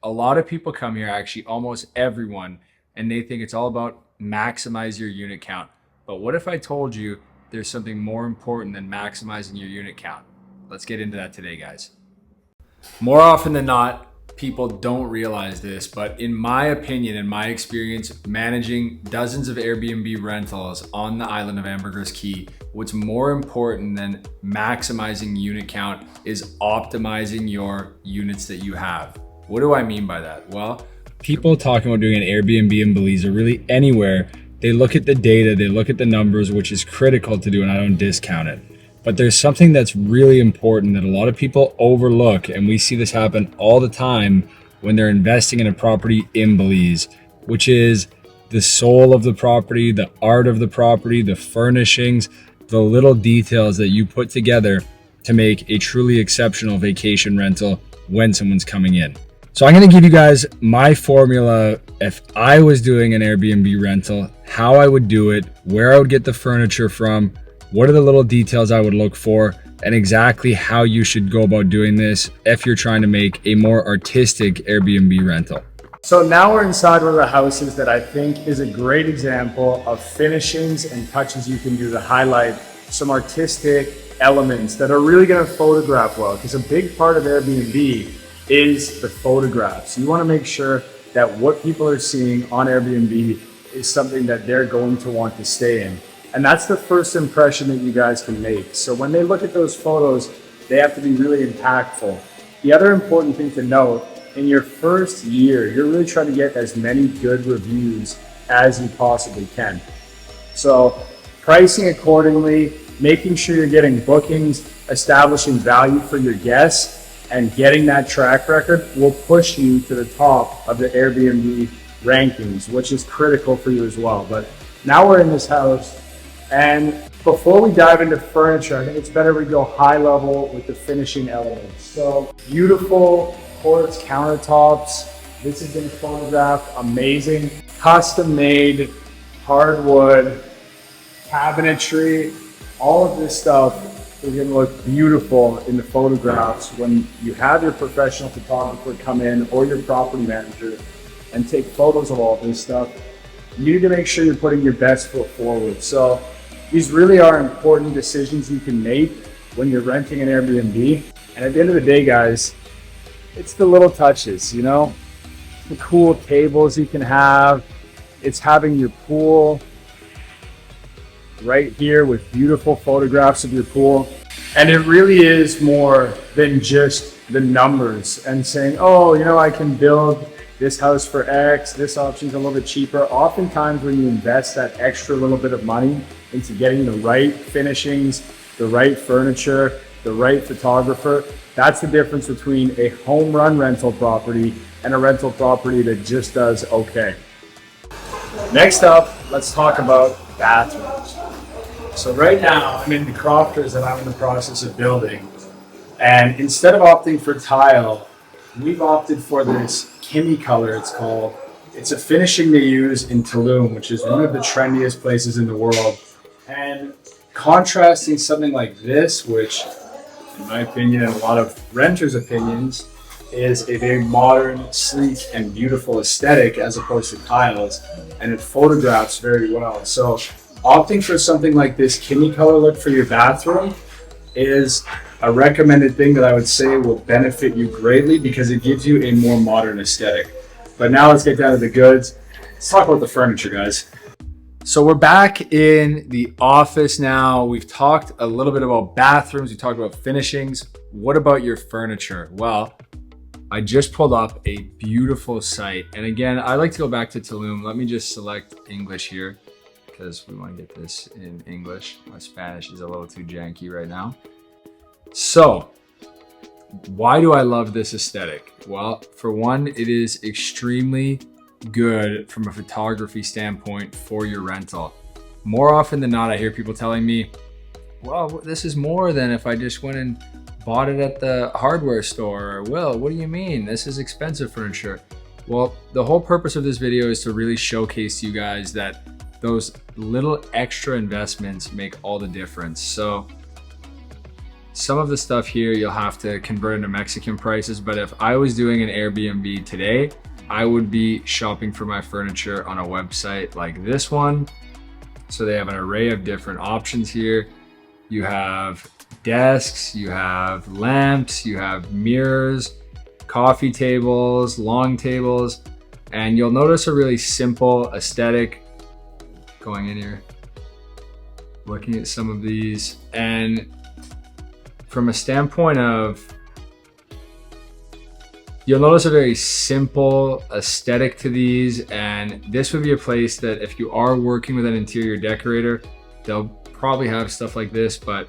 A lot of people come here, actually almost everyone, and they think it's all about maximize your unit count. But what if I told you there's something more important than maximizing your unit count? Let's get into that today, guys. More often than not, people don't realize this, but in my opinion, in my experience, managing dozens of Airbnb rentals on the island of Ambergris Caye, what's more important than maximizing unit count is optimizing your units that you have. What do I mean by that? Well, people talking about doing an Airbnb in Belize or really anywhere, they look at the data, they look at the numbers, which is critical to do, and I don't discount it. But there's something that's really important that a lot of people overlook, and we see this happen all the time when they're investing in a property in Belize, which is the soul of the property, the art of the property, the furnishings, the little details that you put together to make a truly exceptional vacation rental when someone's coming in. So I'm going to give you guys my formula if I was doing an Airbnb rental, how I would do it, where I would get the furniture from, what are the little details I would look for, and exactly how you should go about doing this if you're trying to make a more artistic Airbnb rental. So now we're inside one of the houses that I think is a great example of finishings and touches you can do to highlight some artistic elements that are really going to photograph well, because a big part of Airbnb is the photographs. You want to make sure that what people are seeing on Airbnb is something that they're going to want to stay in. And that's the first impression that you guys can make. So when they look at those photos, they have to be really impactful. The other important thing to note, in your first year, you're really trying to get as many good reviews as you possibly can. So pricing accordingly, making sure you're getting bookings, establishing value for your guests, and getting that track record will push you to the top of the Airbnb rankings, which is critical for you as well. But now we're in this house. And before we dive into furniture, I think it's better we go high level with the finishing elements. So beautiful quartz countertops. This has been photographed, amazing. Custom made hardwood cabinetry. All of this stuff is gonna look beautiful in the photographs when you have your professional photographer come in or your property manager and take photos of all this stuff. You need to make sure you're putting your best foot forward. So these really are important decisions you can make when you're renting an Airbnb. And at the end of the day, guys, it's the little touches, you know, the cool tables you can have. It's having your pool right here with beautiful photographs of your pool. And it really is more than just the numbers and saying, oh, you know, I can build this house for X, this option's a little bit cheaper. Oftentimes when you invest that extra little bit of money into getting the right finishings, the right furniture, the right photographer, that's the difference between a home run rental property and a rental property that just does okay. Next up, let's talk about bathrooms. So right now I'm in the crofters that I'm in the process of building. And instead of opting for tile, we've opted for this Kimmy color, it's called. It's a finishing they use in Tulum, which is one of the trendiest places in the world. And contrasting something like this, which in my opinion and a lot of renters' opinions, is a very modern, sleek, and beautiful aesthetic as opposed to tiles, and it photographs very well. So opting for something like this Kimmy color look for your bathroom is a recommended thing that I would say will benefit you greatly because it gives you a more modern aesthetic. But now let's get down to the goods. Let's talk about the furniture, guys. So we're back in the office now. We've talked a little bit about bathrooms. We talked about finishings. What about your furniture? Well, I just pulled up a beautiful site. And again, I like to go back to Tulum. Let me just select English here because we want to get this in English. My Spanish is a little too janky right now. So why do I love this aesthetic? Well, for one, it is extremely good from a photography standpoint for your rental. More often than not, I hear people telling me, well, this is more than if I just went and bought it at the hardware store. Or, Will, what do you mean? This is expensive furniture. Well, the whole purpose of this video is to really showcase to you guys that those little extra investments make all the difference. So Some of the stuff here you'll have to convert into Mexican prices, but if I was doing an Airbnb today, I would be shopping for my furniture on a website like this one. So they have an array of different options here. You have desks, you have lamps, you have mirrors, coffee tables, long tables, and you'll notice a really simple aesthetic going in here, looking at some of these. And from a standpoint of, you'll notice a very simple aesthetic to these, and this would be a place that if you are working with an interior decorator, they'll probably have stuff like this. But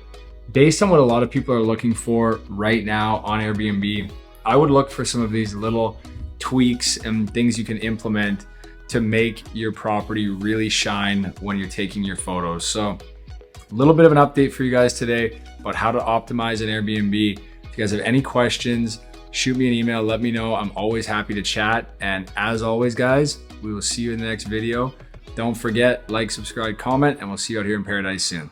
based on what a lot of people are looking for right now on Airbnb, I would look for some of these little tweaks and things you can implement to make your property really shine when you're taking your photos. So a little bit of an update for you guys today about how to optimize an Airbnb. If you guys have any questions, shoot me an email, let me know. I'm always happy to chat. And as always, guys, we will see you in the next video. Don't forget, like, subscribe, comment, and we'll see you out here in paradise soon.